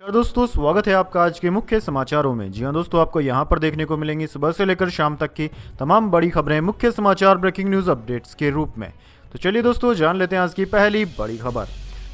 दोस्तों, स्वागत है आपका आज के मुख्य समाचारों में। जी हाँ दोस्तों, आपको यहाँ पर देखने को मिलेंगी सुबह से लेकर शाम तक की तमाम बड़ी खबरें मुख्य समाचार ब्रेकिंग न्यूज अपडेट्स के रूप में। तो चलिए दोस्तों, जान लेते हैं आज की पहली बड़ी खबर।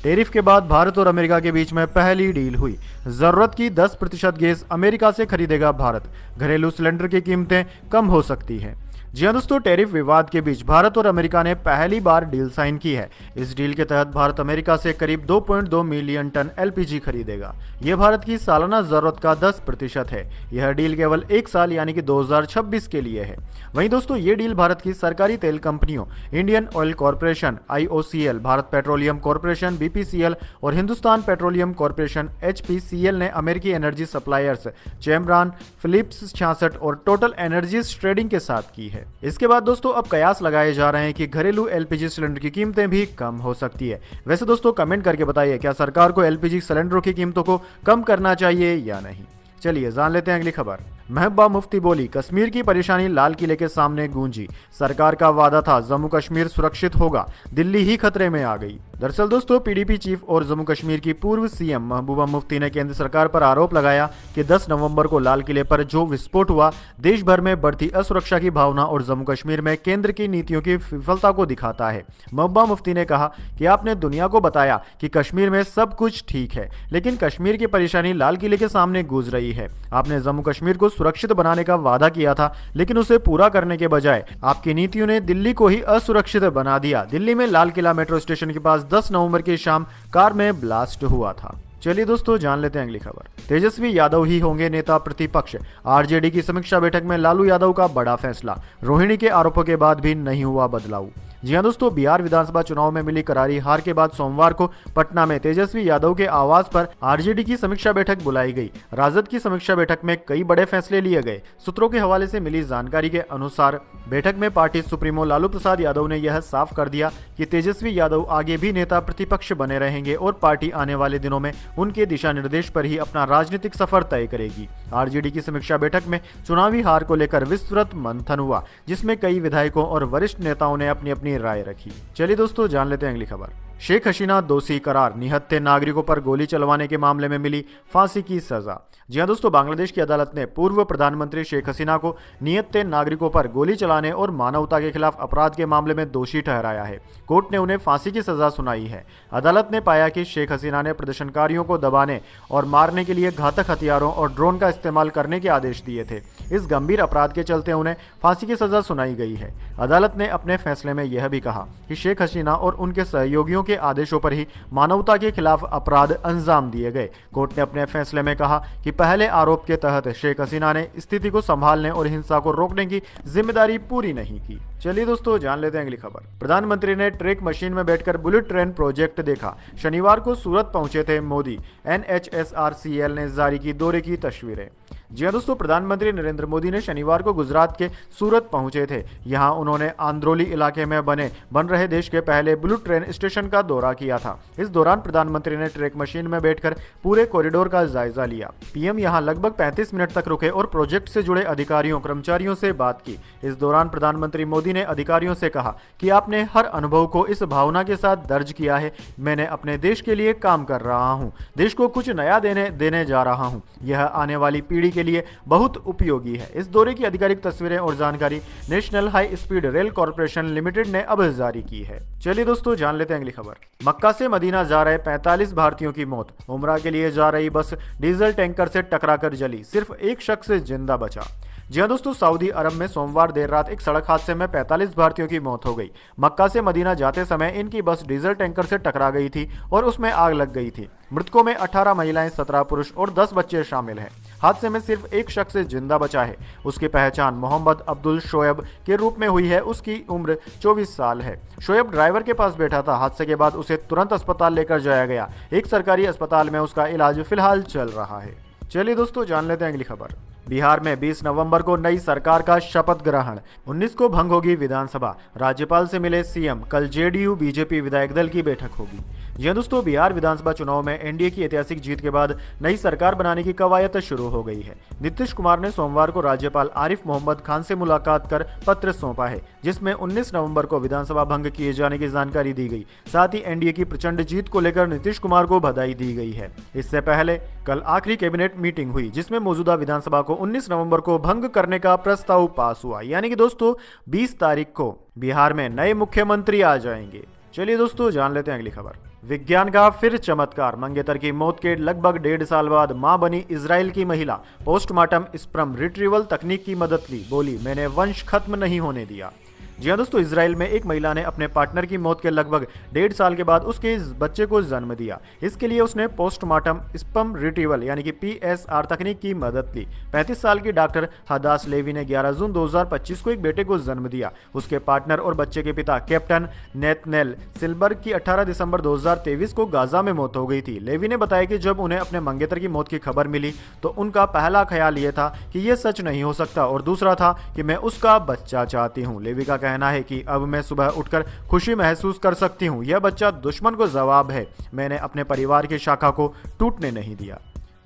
टैरिफ के बाद भारत और अमेरिका के बीच में पहली डील हुई। जरूरत की 10% गैस अमेरिका से खरीदेगा भारत। घरेलू सिलेंडर की कीमतें कम हो सकती हैं। जी हाँ दोस्तों, टैरिफ विवाद के बीच भारत और अमेरिका ने पहली बार डील साइन की है। इस डील के तहत भारत अमेरिका से करीब 2.2 मिलियन टन एलपीजी खरीदेगा। यह भारत की सालाना जरूरत का 10% है। यह डील केवल 1 साल यानी कि 2026 के लिए है। वहीं दोस्तों, ये डील भारत की सरकारी तेल कंपनियों Indian oil corporation IOCL, Bharat petroleum corporation BPCL और हिंदुस्तान पेट्रोलियम कॉरपोरेशन HPCL ने अमेरिकी एनर्जी सप्लायर्स चेमरान, फिलिप्स 66 और टोटल एनर्जीज ट्रेडिंग के साथ की है। इसके बाद दोस्तों, अब कयास लगाए जा रहे हैं कि घरेलू एलपीजी सिलेंडर की कीमतें भी कम हो सकती है। वैसे दोस्तों, कमेंट करके बताइए, क्या सरकार को एलपीजी सिलेंडरों की कीमतों को कम करना चाहिए या नहीं। चलिए जान लेते हैं अगली खबर। महबूबा मुफ्ती बोली, कश्मीर की परेशानी लाल किले के सामने गूंजी। सरकार का वादा था जम्मू कश्मीर सुरक्षित होगा, दिल्ली ही खतरे में आ गई। दरअसल दोस्तों, PDP चीफ और जम्मू कश्मीर की पूर्व CM महबूबा मुफ्ती ने केंद्र सरकार पर आरोप लगाया कि 10 नवंबर को लाल किले पर जो विस्फोट हुआ देश भर में बढ़ती असुरक्षा की भावना और जम्मू कश्मीर में केंद्र की नीतियों की विफलता को दिखाता है। महबूबा मुफ्ती ने कहा कि आपने दुनिया को बताया कि कश्मीर में सब कुछ ठीक है, लेकिन कश्मीर की परेशानी लाल किले के सामने गूंज रही है। आपने जम्मू कश्मीर को सुरक्षित बनाने का वादा किया था, लेकिन उसे पूरा करने के बजाय आपकी नीतियों ने दिल्ली को ही असुरक्षित बना दिया। दिल्ली में लाल किला मेट्रो स्टेशन के पास 10 नवंबर की शाम कार में ब्लास्ट हुआ था। चलिए दोस्तों, जान लेते हैं अगली खबर। तेजस्वी यादव ही होंगे नेता प्रतिपक्ष। RJD की समीक्षा बैठक में लालू यादव का बड़ा फैसला। रोहिणी के आरोपों के बाद भी नहीं हुआ बदलाव। जी हाँ दोस्तों, बिहार विधानसभा चुनाव में मिली करारी हार के बाद सोमवार को पटना में तेजस्वी यादव के आवास पर RJD की समीक्षा बैठक बुलाई गई। राजद की समीक्षा बैठक में कई बड़े फैसले लिए गए। सूत्रों के हवाले से मिली जानकारी के अनुसार बैठक में पार्टी सुप्रीमो लालू प्रसाद यादव ने यह साफ कर दिया कि तेजस्वी यादव आगे भी नेता प्रतिपक्ष बने रहेंगे और पार्टी आने वाले दिनों में उनके दिशा निर्देश पर ही अपना राजनीतिक सफर तय करेगी। RJD की समीक्षा बैठक में चुनावी हार को लेकर विस्तृत मंथन हुआ, जिसमें कई विधायकों और वरिष्ठ नेताओं ने अपनी अपनी राय रखी। चलिए दोस्तों, जान लेते हैं अगली खबर। शेख हसीना दोषी करार। निहत्थे नागरिकों पर गोली चलवाने के मामले में मिली फांसी की सजा। जी हां दोस्तों, बांग्लादेश की अदालत ने पूर्व प्रधानमंत्री शेख हसीना को निहत्थे नागरिकों पर गोली चलाने और मानवता के खिलाफ अपराध के मामले में दोषी ठहराया है। कोर्ट ने उन्हें फांसी की सजा सुनाई है। अदालत ने पाया कि शेख हसीना ने प्रदर्शनकारियों को दबाने और मारने के लिए घातक हथियारों और ड्रोन का इस्तेमाल करने के आदेश दिए थे। इस गंभीर अपराध के चलते उन्हें फांसी की सजा सुनाई गई है। अदालत ने अपने फैसले में यह भी कहा कि शेख हसीना और उनके सहयोगियों के आदेशों पर ही मानवता के खिलाफ अपराध अंजाम दिए गए। कोर्ट ने अपने फैसले में कहा कि पहले आरोप के तहत शेख हसीना ने स्थिति को संभालने और हिंसा को रोकने की जिम्मेदारी पूरी नहीं की। चलिए दोस्तों, जान लेते हैं अगली खबर। प्रधानमंत्री ने ट्रैक मशीन में बैठकर बुलेट ट्रेन प्रोजेक्ट देखा। शनिवार को सूरत पहुंचे थे मोदी। NHSRCL ने जारी की दौरे की तस्वीरें। जी हाँ दोस्तों, प्रधानमंत्री नरेंद्र मोदी ने शनिवार को गुजरात के सूरत पहुंचे थे। यहां उन्होंने आंद्रोली इलाके में बन रहे देश के पहले बुलेट ट्रेन स्टेशन का दौरा किया था। इस दौरान प्रधानमंत्री ने ट्रैक मशीन में बैठकर पूरे कॉरिडोर का जायजा लिया। PM यहां लगभग 35 मिनट तक रुके और प्रोजेक्ट से जुड़े अधिकारियों कर्मचारियों से बात की। इस दौरान प्रधानमंत्री मोदी ने अधिकारियों से कहा कि आपने हर अनुभव को इस भावना के साथ दर्ज किया है। मैंने अपने देश के लिए काम कर रहा हूँ, देश को कुछ नया देने जा रहा हूँ। यह आने वाली पीढ़ी के लिए बहुत उपयोगी है। इस दौरे की आधिकारिक तस्वीरें और जानकारी national high speed rail corporation limited ने अब जारी की है। चलिए दोस्तों, जान लेते हैं अगली खबर। मक्का से मदीना जा रहे 45 भारतीयों की मौत। उमरा के लिए जा रही बस डीजल टैंकर से टकराकर जली, सिर्फ एक शख्स जिंदा बचा। जी हाँ दोस्तों, सऊदी अरब में सोमवार देर रात एक सड़क हादसे में 45 भारतीयों की मौत हो गई। मक्का से मदीना जाते समय इनकी बस डीजल टैंकर से टकरा गई थी और उसमें आग लग गई थी। मृतकों में 18 महिलाएं, 17 पुरुष और 10 बच्चे शामिल हैं। हादसे में सिर्फ एक शख्स जिंदा बचा है। उसकी पहचान मोहम्मद अब्दुल शोएब के रूप में हुई है। उसकी उम्र 24 साल है। शोएब ड्राइवर के पास बैठा था। हादसे के बाद उसे तुरंत अस्पताल लेकर जाया गया। एक सरकारी अस्पताल में उसका इलाज फिलहाल चल रहा है। चलिए दोस्तों, जान लेते हैं अगली खबर। बिहार में 20 नवंबर को नई सरकार का शपथ ग्रहण। 19 को भंग होगी विधानसभा। राज्यपाल से मिले CM। कल JDU BJP विधायक दल की बैठक होगी। जी हाँ दोस्तों, बिहार विधानसभा चुनाव में एनडीए की ऐतिहासिक जीत के बाद नई सरकार बनाने की कवायद शुरू हो गई है। नीतीश कुमार ने सोमवार को राज्यपाल आरिफ मोहम्मद खान से मुलाकात कर पत्र सौंपा है, जिसमें 19 नवंबर को विधानसभा भंग किए जाने की जानकारी दी गई। साथ ही एनडीए की प्रचंड जीत को लेकर नीतीश कुमार को बधाई दी गई है। इससे पहले कल आखिरी कैबिनेट मीटिंग हुई, जिसमें मौजूदा विधानसभा को 19 नवंबर को भंग करने का प्रस्ताव पास हुआ। यानी कि दोस्तों 20 तारीख को बिहार में नए मुख्यमंत्री आ जाएंगे। चलिए दोस्तों जान लेते हैं अगली खबर। विज्ञान का फिर चमत्कार, मंगेतर की मौत के लगभग 1.5 साल बाद मां बनी इजराइल की महिला। पोस्टमार्टम स्पर्म रिट्रीवल तकनीक की मदद ली, बोली मैंने वंश खत्म नहीं होने दिया। जी हाँ दोस्तों, इजराइल में एक महिला ने अपने पार्टनर की मौत के लगभग 1.5 साल के बाद उसके इस बच्चे को जन्म दिया। इसके लिए उसने पोस्टमार्टम स्पर्म रिट्रीवल यानी कि पीएसआर तकनीक की मदद ली। 35 साल की डॉक्टर हदास लेवी ने 11 जून 2025 को एक बेटे को जन्म दिया। उसके पार्टनर और बच्चे के पिता कैप्टन नेथनेल सिल्बर्ग की 18 दिसंबर 2023 को गाजा में मौत हो गई थी। लेवी ने बताया कि जब उन्हें अपने मंगेतर की मौत की खबर मिली तो उनका पहला ख्याल यह था कि यह सच नहीं हो सकता, और दूसरा था कि मैं उसका बच्चा चाहती हूँ। लेवी का कहना है कि अब मैं सुबह उठकर खुशी महसूस कर सकती हूँ। यह बच्चा दुश्मन को जवाब है। मैंने अपने परिवार की शाखा को टूटने नहीं दिया।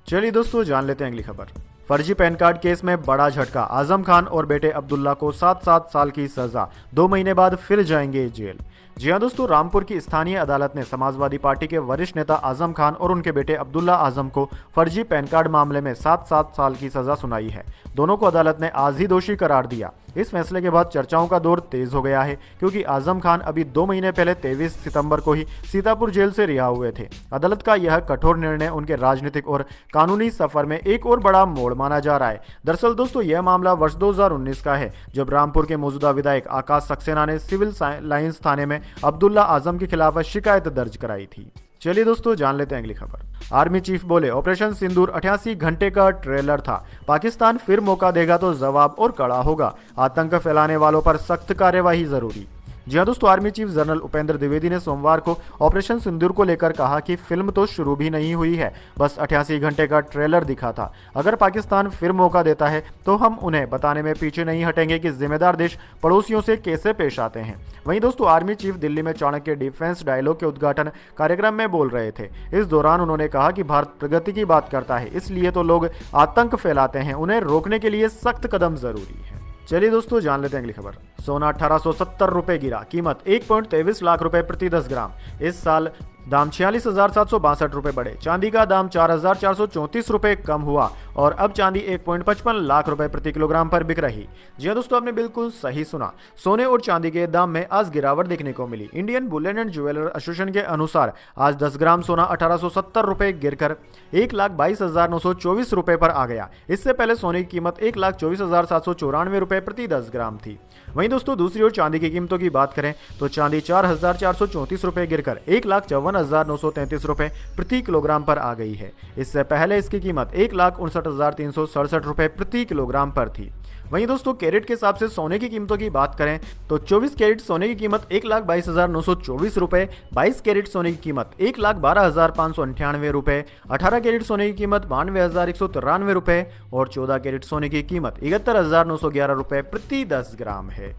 चलिए दोस्तों जान लेते हैं अगली खबर। फर्जी पैन कार्ड केस में बड़ा झटका, आजम खान और बेटे अब्दुल्ला को 7-7 साल की सजा, 2 महीने बाद फिर जाएंगे जेल। जी हाँ दोस्तों, रामपुर की स्थानीय अदालत ने समाजवादी पार्टी के वरिष्ठ नेता आजम खान और उनके बेटे अब्दुल्ला आजम को फर्जी पैन कार्ड मामले में 7-7 साल की सजा सुनाई है। दोनों को अदालत ने आज ही दोषी करार दिया। इस फैसले के बाद चर्चाओं का दौर तेज हो गया है, क्योंकि आजम खान अभी 2 महीने पहले 23 सितंबर को ही सीतापुर जेल से रिहा हुए थे। अदालत का यह कठोर निर्णय उनके राजनीतिक और कानूनी सफर में एक और बड़ा मोड़ माना जा रहा है। दरअसल दोस्तों यह मामला वर्ष 2019 का है, जब रामपुर के मौजूदा विधायक आकाश सक्सेना ने सिविल लाइंस थाने में अब्दुल्ला आजम के खिलाफ शिकायत दर्ज कराई थी। चलिए दोस्तों जान लेते हैं अगली खबर। आर्मी चीफ बोले ऑपरेशन सिंदूर 88 घंटे का ट्रेलर था, पाकिस्तान फिर मौका देगा तो जवाब और कड़ा होगा, आतंक फैलाने वालों पर सख्त कार्यवाही जरूरी। जी हाँ दोस्तों, army chief general Upendra Dwivedi ने सोमवार को ऑपरेशन सिंदूर को लेकर कहा कि फिल्म तो शुरू भी नहीं हुई है, बस 88 घंटे का ट्रेलर दिखा था। अगर पाकिस्तान फिर मौका देता है तो हम उन्हें बताने में पीछे नहीं हटेंगे कि जिम्मेदार देश पड़ोसियों से कैसे पेश आते हैं। वहीं दोस्तों आर्मी चीफ दिल्ली में चाणक्य डिफेंस डायलॉग के उद्घाटन कार्यक्रम में बोल रहे थे। इस दौरान उन्होंने कहा कि भारत प्रगति की बात करता है, इसलिए तो लोग आतंक फैलाते हैं, उन्हें रोकने के लिए सख्त कदम जरूरी है। चलिए दोस्तों जान लेते हैं अगली खबर। सोना 1870 रुपए गिरा, कीमत 1.23 लाख रुपए प्रति 10 ग्राम। इस साल दाम 46,762 रुपए बढ़े। चांदी का दाम 4,434 रुपए कम हुआ और अब चांदी 1.55 लाख रुपए प्रति किलोग्राम पर बिक रही। जी हाँ दोस्तों, आपने बिल्कुल सही सुना, सोने और चांदी के दाम में आज गिरावट देखने को मिली। Indian bullion and jeweller association के अनुसार आज 10 ग्राम सोना 1870 रुपए गिरकर 1,22,924 रुपए पर आ गया। इससे पहले सोने की कीमत 1,24,794 रुपए प्रति 10 ग्राम थी। वहीं दोस्तों दूसरी ओर चांदी की कीमतों की बात करें तो चांदी 4,434 रुपए गिरकर 1,54,933 रुपए प्रति किलोग्राम पर आ गई है। इससे पहले इसकी कीमत 1,59,367 रुपए प्रति किलोग्राम पर थी। वहीं दोस्तों कैरेट के हिसाब से सोने की कीमतों की बात करें तो 24 कैरेट सोने की कीमत 1,22,924 रुपए, 22 कैरेट सोने की कीमत 1,12,598 रुपए, 18 कैरेट सोने की कीमत 92,193 रुपए और 14 कैरेट सोने की कीमत 71,911 रुपए प्रति 10 ग्राम है।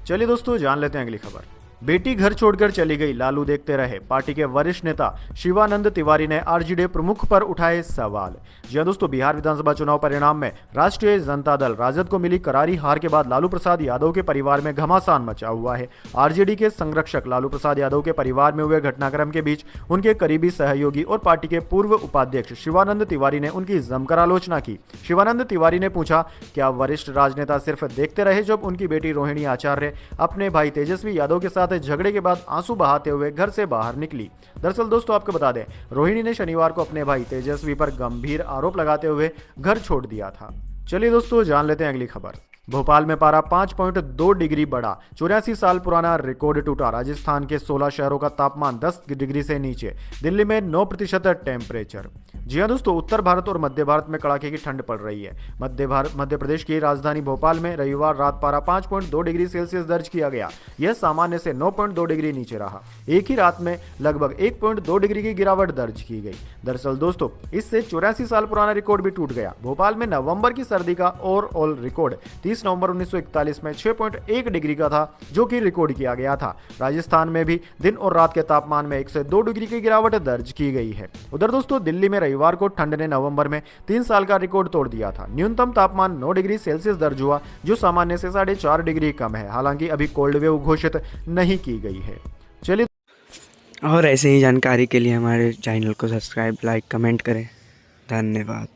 चलिए दोस्तों जान लेते हैं अगली खबर। बेटी घर छोड़कर चली गई, लालू देखते रहे, पार्टी के वरिष्ठ नेता शिवानंद तिवारी ने आरजेडी प्रमुख पर उठाए सवाल। जी हां दोस्तों, बिहार विधानसभा चुनाव परिणाम में राष्ट्रीय जनता दल राजद को मिली करारी हार के बाद लालू प्रसाद यादव के परिवार में घमासान मचा हुआ है। आरजेडी के संरक्षक लालू प्रसाद यादव के परिवार में हुए घटनाक्रम के बीच उनके करीबी सहयोगी और पार्टी के पूर्व उपाध्यक्ष शिवानंद तिवारी ने उनकी जमकर आलोचना की। शिवानंद तिवारी ने पूछा, क्या वरिष्ठ राजनेता सिर्फ देखते रहे जब उनकी बेटी रोहिणी आचार्य अपने भाई तेजस्वी यादव के साथ झगड़े के बाद आंसू बहाते हुए घर से बाहर निकली? दरअसल दोस्तों आपको बता दें, रोहिणी ने शनिवार को अपने भाई तेजस्वी पर गंभीर आरोप लगाते हुए घर छोड़ दिया था। चलिए दोस्तों जान लेते हैं अगली खबर। भोपाल में पारा 5.2 डिग्री बढ़ा, 84 साल पुराना रिकॉर्ड टूटा। राजस्थान के 16 शहरों का तापमान 10 डिग्री से नीचे, दिल्ली में 9% टेम्परेचर। जी हाँ दोस्तों, उत्तर भारत और मध्य भारत में कड़ाके की ठंड पड़ रही है। मध्य प्रदेश की राजधानी भोपाल में रविवार रात पारा 5.2 डिग्री सेल्सियस दर्ज किया गया। यह सामान्य से 9.2 डिग्री नीचे रहा। एक ही रात में लगभग 1.2 डिग्री की गिरावट दर्ज की गई। दरअसल दोस्तों इससे 84 साल पुराना रिकॉर्ड भी टूट गया। भोपाल में नवंबर की सर्दी का ओवरऑल रिकॉर्ड 30 20 नवंबर 1941 में 6.1 डिग्री का था, जो कि रिकॉर्ड किया गया था। राजस्थान में भी दिन और रात के तापमान में 1 से 2 डिग्री की गिरावट दर्ज की गई है। उधर दोस्तों दिल्ली में रविवार को ठंड ने नवंबर में 3 साल का रिकॉर्ड तोड़ दिया था। न्यूनतम तापमान 9 डिग्री सेल्सियस दर्ज हुआ, जो सामान्य से 4.5 डिग्री कम है। हालांकि अभी कोल्ड वेव घोषित नहीं की गई है। चलिए, और ऐसे ही जानकारी के लिए हमारे चैनल को सब्सक्राइब, लाइक, कमेंट करें। धन्यवाद।